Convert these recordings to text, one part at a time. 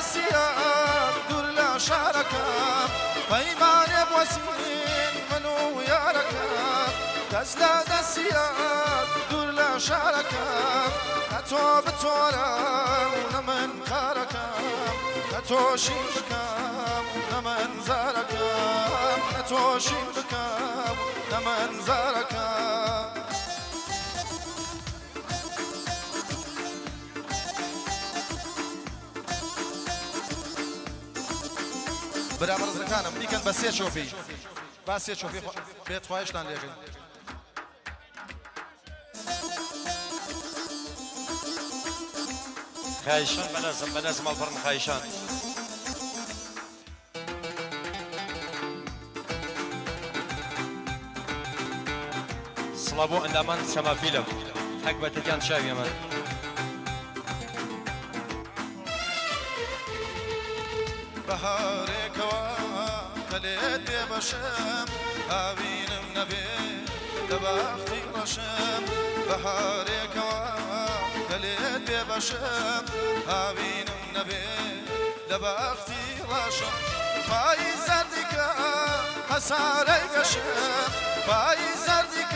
دستيان دور لا شاركم بيمان بوسين منو ياركم دزلا دستيان دور لا شاركم نتو بتورم ونمن كاركم نتو شيبكم ونمن زاركم نتو شيبكم ونمن زاركم برابر زكانم دیکن بسیار شوفی بسیار شوفی بیت خواهش نان لیگی خايشان بنازم الفرن خايشان صلابو اندامان سما فيلم حق بتكان شاوي من بهارك وكليت بشم هاوينم نبي دبختي رشم بهارك وكليت بشم هاوينم نبي دبختي رشم فايز زردك حساري قشم فايز زردك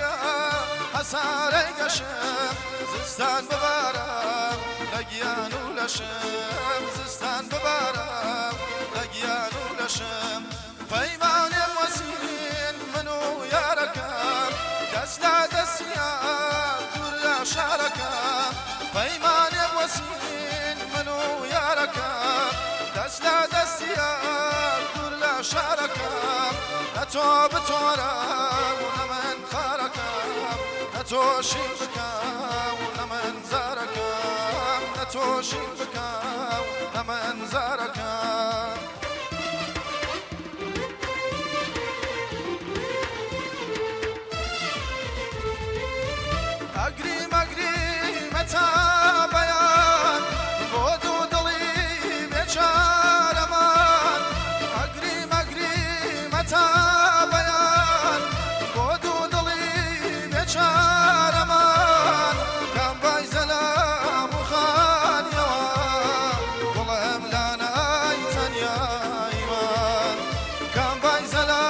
حساري قشم زستان ببارم لقيان ولشم زستان ببارم لقيان ولشم بيمان الوسين منو ياركم دسلا دسيان دور لا شاركم بيمان الوسين منو ياركم دسلا دسيان دور لا شاركم نتو بتورم ونمن خاركم نتو شيبكم ونمن زاركم نتو شيبكم ونمن زاركم أقري مقري متى بيان بودو ضلي بيشار أمان أقري مقري متى بيان بودو ضلي بيشار أمان كان بايزلا مخان يوا والله ملانا يتنيا إيمان كان بايزلا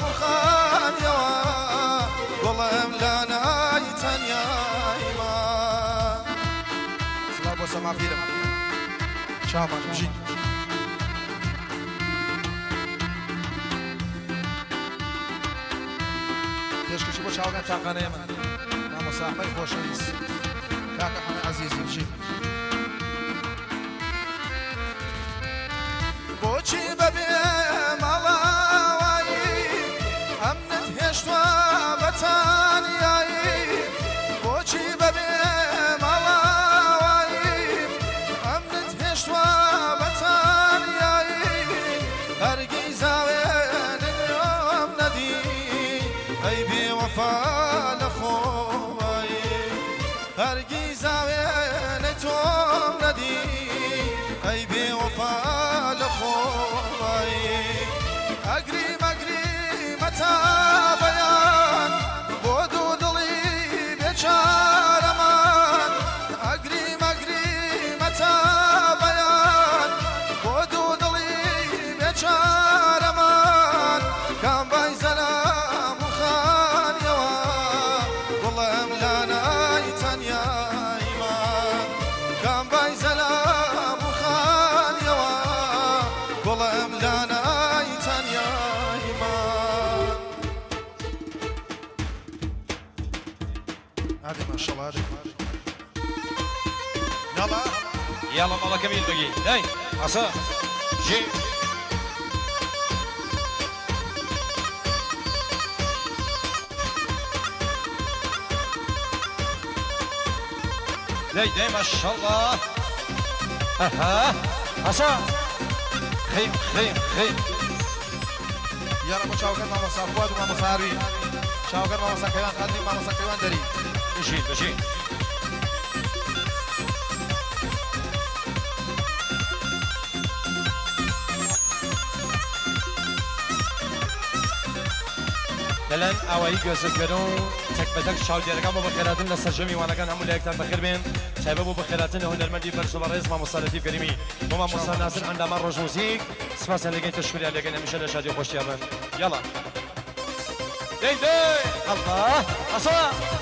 مخان يوا والله ملانا يتنيا إيمان سلام وسمع فيلم شامان بجي تشكي بو شاوغان تاقانه يمن نامو صاحبي خوشويس كاكا حمي عزيزي بجي بوچی ببیم علاوی امنت هشتوا بطانیایی بوچی ببیم علاوی امنت هشتوا بطانیایی هرگیز آوین یوم ندی ای بی وفا لخوایی هرگیز آوین توم ندی ای بی وفا لخوایی اگری مگری متا بیان بودو دلی بیچار امان اگری مگری متا بیان بودو دلی بیچار امان کام بای زلام خان یوا والله ملانا یتنیا ایمان کام بای زلام خان یوا والله ملانا یتنیا ایمان هذه ما شاء الله هذه يلا يلا ماما كميل بقي هاي عصا جي داي ما شاء الله اها عصا خيم يلا مو شاوكر ماما صافواد وماما صاروي شاوكر ماما سكيوان خادم ماما سكيوان دري بجي دلن اوایی گوزگرون تک به تک شاو دیرگان با بخیراتون لسرجمی وانگان همون لیکتر بخیر بین سبب بخيراتنا هنا المدي برز وبرز ما مصالحي كريمي وما مصالح ناصر عندما رجوزيك سپاس لگن تشکری لگن همیشه شادی خوشی من يلا دي الله اصلا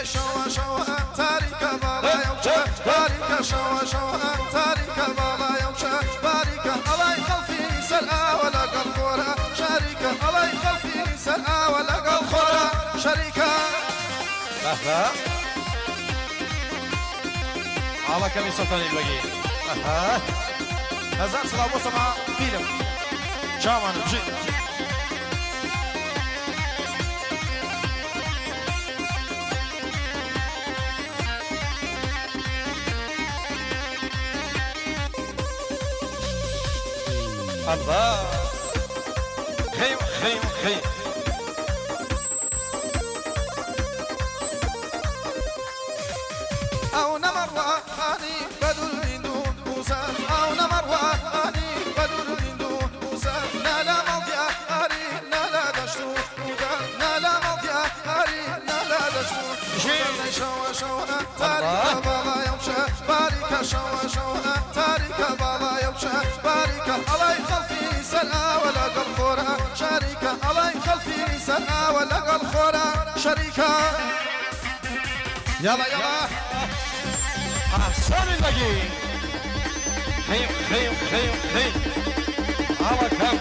شوا شوا تاریک بالا یوچه باریک شوا شوا تاریک بالا یوچه باریک علای خلفی سرعه ولا قلخورا شریک علای خلفی سرعه ولا قلخورا شریکا لحظة على كم سلطاني البقي هزار صلاة وسمع فيلم شامان بجي الله خيم خيم خيم او نمر واني بدل من دون موسى او نمر واني بدل من دون موسى نالا مضيا اري نالا دشتو نالا مضيا اري نالا دشتو شوا شوا تاريخ بالا يوشا بارك شوا شوا تاريخ بالا يوشا بارك الله خلفي سرعه ولا قلخورا شريكه الله خلفي سرعه ولا قلخورا شريكه يلا يلا أحسن البقي خيم خيم خيم خيم على كم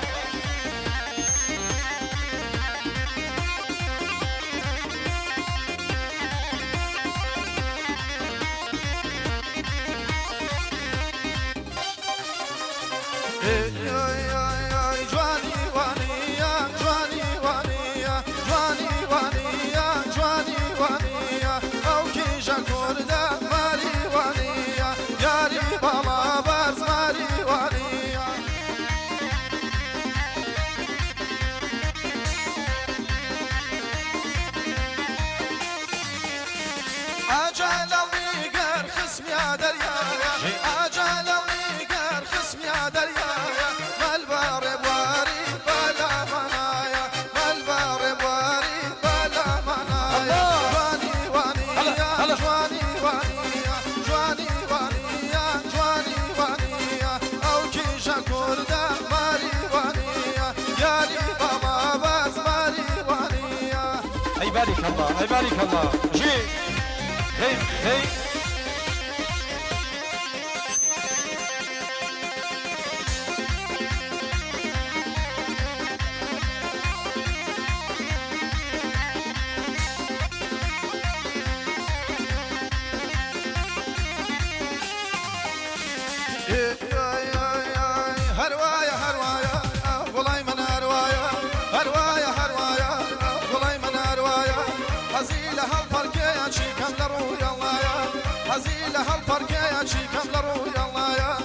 جواني وانيا جواني وانيا جواني وانيا جواني وانيا او كيجا كوردا ماري وانيا ياري بالا باز ماري وانيا اجل النيقر خصم يا دريايا اجل النيقر خصم يا دريايا مالبار بواري بلا منايا مالبار بواري بلا منايا جواني وانيا جواني وانيا جواني وانيا جواني وانيا او كيجا كوردا ماري وانيا ياري بابا باز ماري وانيا أي بارك الله أي بارك الله جي خيم خيم هروايا هروايا والله من هروايا هروايا هروايا والله من هروايا هزيلة هالفرقية شي كم لروي الله يا هزيلة هالفرقية شي كم لروي الله يا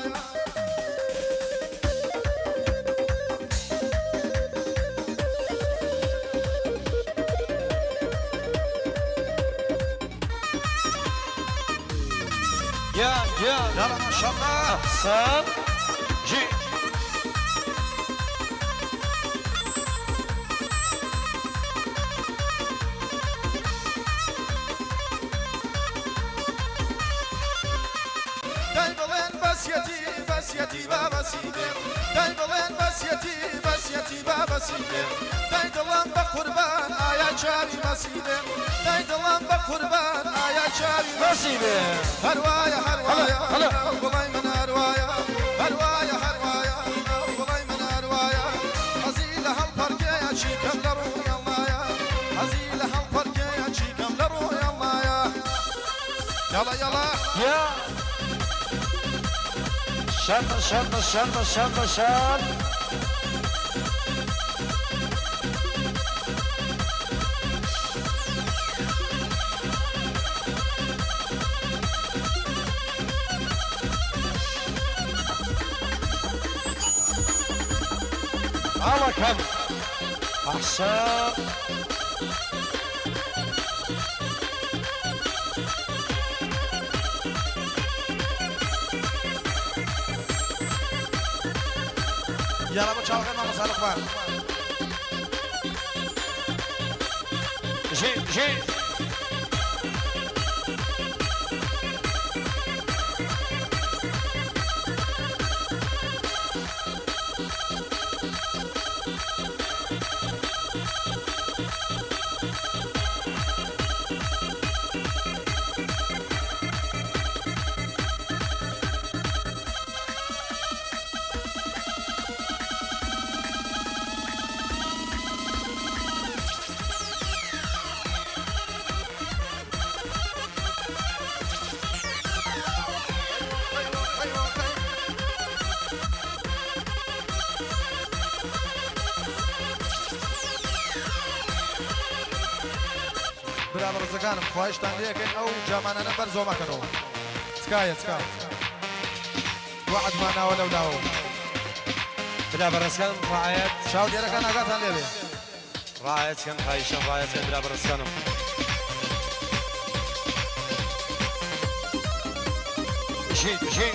يا يلا ما شاء الله أحسن جي بسيتي بابا سيدي داي بلين بسيتي بابا سيدي داي دلان بقربان آيا شاري مسيدي داي دلان بقربان آيا شاري مسيدي هروايا هروايا هلا والله من هروايا هروايا هروايا والله من هروايا هزيلة هالفرقية شي كم لروي الله يا هزيلة هالفرقية شي كم لروي الله يا يلا يلا يا شرط شرط شرط شرط شرط على كم أحسن يلا بو چاوکن ما مسالک بار جي جي برابر زکانم خواهشتان لیکن او جامانه بر زوما کنو سکای سکای وعد ما ناول او داو بلا برسكان راعيت شاو ديالك انا قاطع ليبي راعيت كان خايشان راعيت كان بلا برسكانم جي جي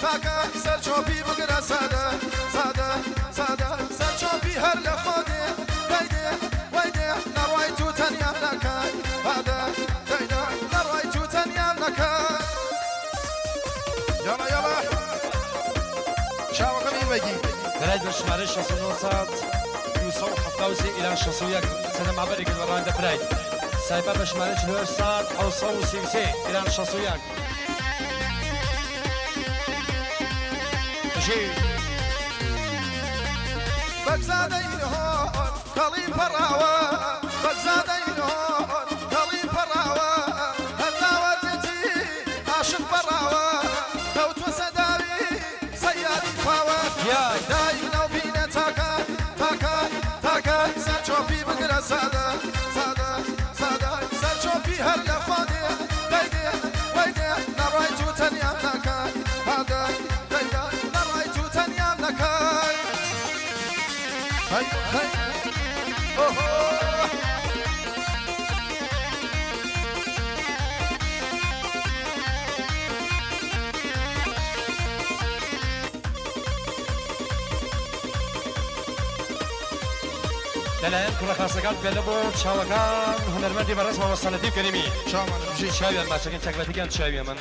تاكا سرچوبي بقرا ساده ساده ساده سرچوبي هر لخوده دايده ويده نرويتو تنيام لكا هذا دايده نرويتو تنيام لكا يلا يلا شاو كمين بيجي بريد بالشمالي شخصية صاد يوصل حفاوسي إلى شخصية سنة مع بريق الوران ده بريد سايبا بالشمالي شلوش صاد أو صو سيوسي إلى شخصية بگزادین هون کلی پراوا بگزادین هون کلی پراوا هنوادتی عاشق پراوا تو صداوی سیادی پاوا دایم نو بینه تاکا تاکا تاکا سرچوبی بگره ساده ساده ساده سرچوبی هر لخواده دیده ویده نروی تو تنیم نکن هاده دیده نروی تو تنیم نکن هاي هاي اوه لەلایەن کوڕە خاسەکان پێ لە بۆ چاوەکان هونەرمەندی بەڕێزمەوە سەنەتی کەریمی شامان بژی چاویان ماچەکەن چاکلەتیکان چاویە من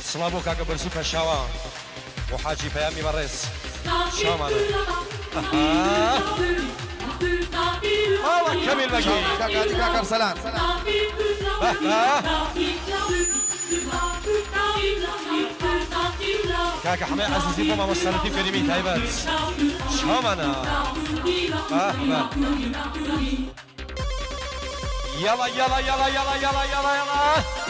سڵاو بۆ کاکە بەرزوو پەشاوە بۆ حاجی پەیامی بەڕێز شامانە ئاوە کەمیل بەگی کاکادی کاکەر سەلام کاکە حەمەی عەزیزی بۆ مامۆ سەنەتی کەریمی تایبەت شامانە يلا يلا يلا يلا يلا يلا يلا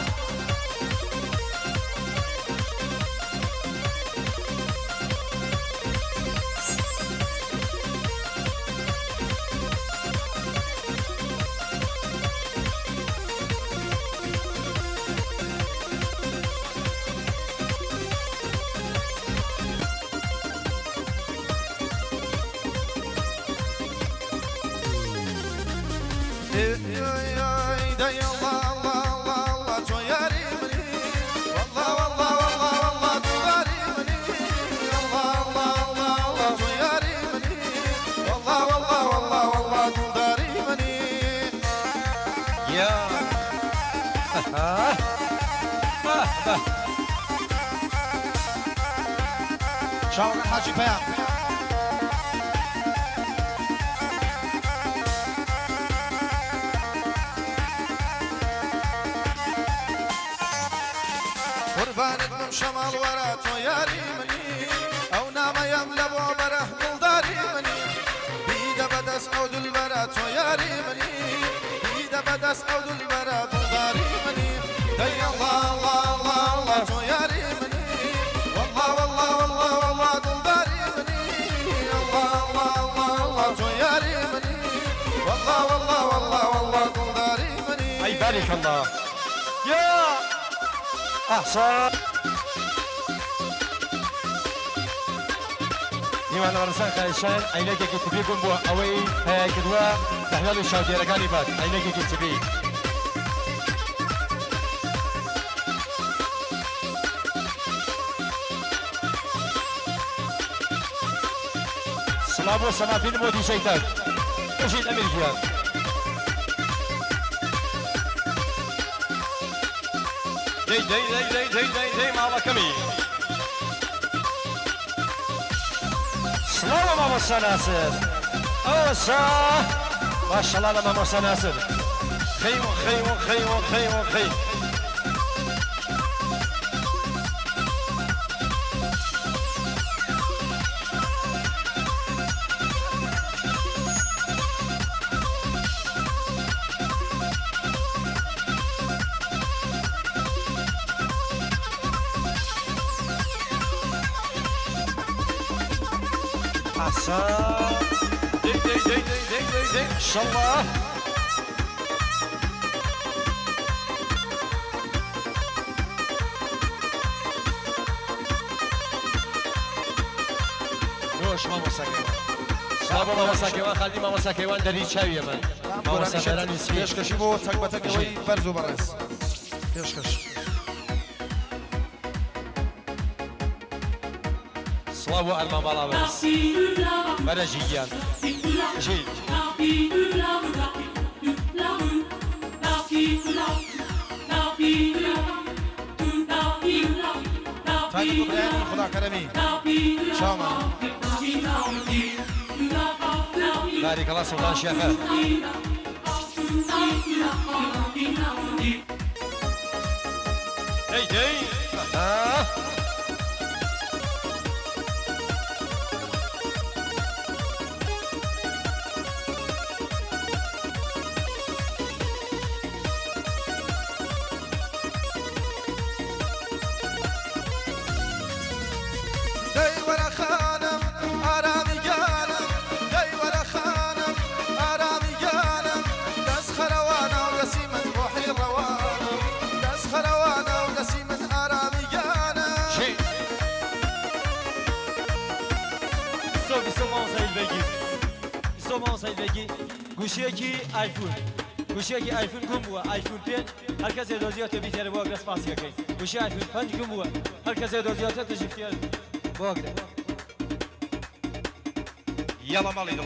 شاوكان حاجي بيان قربانك من شمال ورا تو ياري مني او نام يملا بره دلداري مني بيدا بدس او دلبرا تو ياري مني بيدا بدس او دلبرا دلداري مني دي الله الله الله الله تو ياري مني والله والله والله والله دلداري مني الله الله الله الله تو ياري مني والله والله والله والله دلداري مني أي بارك الله يا أحسن نيوان ورسان خايشان عينيك تبيكم بو أوي هاي كدوا تحلال الشاودير كاني بات عينيك تبي سلام وسمافين مودي شيطان وشي الأمريكيان دي ماما كمي سلام ماما سناسر أوسا ما شاء الله ماما سناسر خي دي إن شاء الله نوش ماما ساكيوان سلام ماما ساكيوان خلي ماما ساكيوان دري شاوية من ماما ساكيوان نسبي پێشکەشی بۆ تەک بە تەکەوەی بەرز و بەڕێز پێشکەش سلام أرمان بالاوز برجيان جي تاکی ببرێن خدا کەرەمی شاما بارك الله سلطان شيخة دي گوشیکی آیفون گوشیکی آیفون گم بوا آیفون 5 هر کسی دوزیات بیشتر با اگرس پاسی کی گوشی آیفون 5 گم بوا هر کسی دوزیات تجیبتر با اگر يلا مالي يلا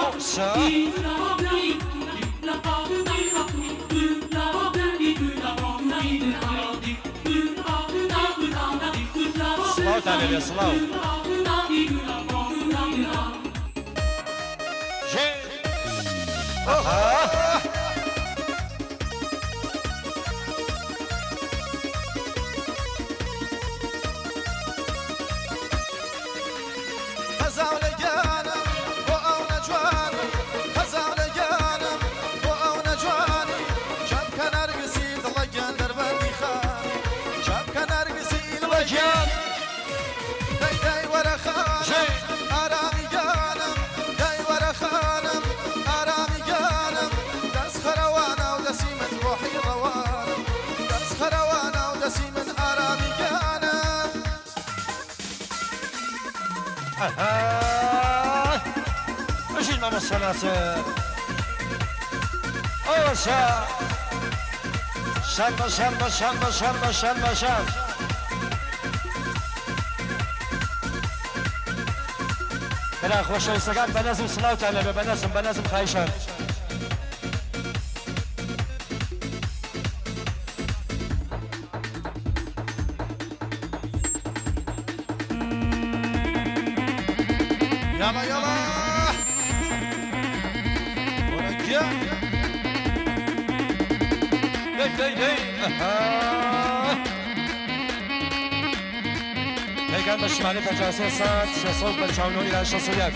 اوسا سلاو تعالى يا سلاو اجي ماما السناسر اوسا شرب بلا خوش ويسقان بنازم صلاة على بنازم خايشان يلا يلا ورجع دي پیکان بشمالی 53 ساعت 359 الى 601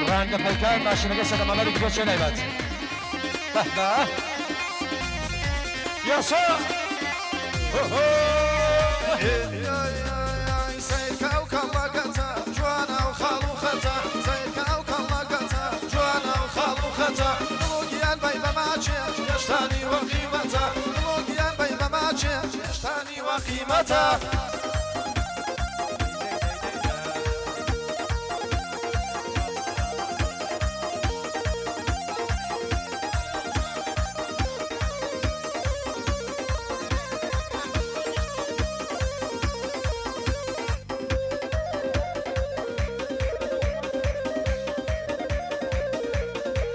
رانده پیکان ماشینگه صدام عملی دیگه چه نیبت به یا سا سيرك أو كلاقتها جوانا وخلوختها سيرك أو كلاقتها جوانا وخلوختها نلوقي البيضة ماشية يشتاني وقيمتها نلوقي وقيمته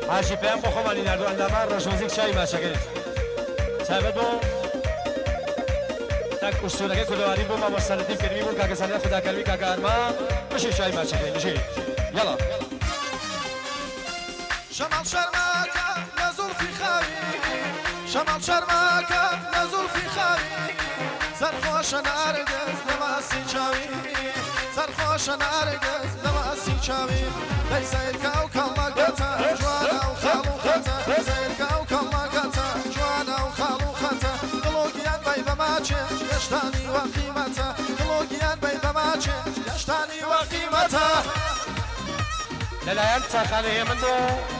حاجی پیم بخوامانی نردو اندامر رشوزیک چای مشکل سبدو تک اسطوره کدواری بو ما مسلطی کریمی بو که سنده خدا کلمی که ارما بشی چای مشکل بشی یلا شمال شرمك نزول في خاوي شمال شرمك نزول في خاوي سرخوش نارجز نماسي شاوي سرخوش نارجز نماسي شاوي ليسير كوكب مقتا جوانا وخالو ختا ليسير كوكب مقتا جوانا وخالو ختا قلوقيان بيبا ماچن يشتاني وقيمتا قلوقيان بيبا ماچن يشتاني وقيمتا للایم تخلیه من دو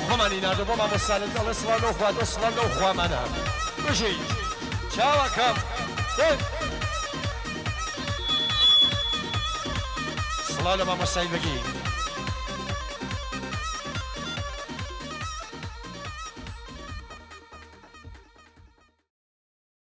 خمانی نردو با ما مسلط الاسلام و خواد اسلام و خواه منم بشی چاوا کم دل سلام ما مسلط بگی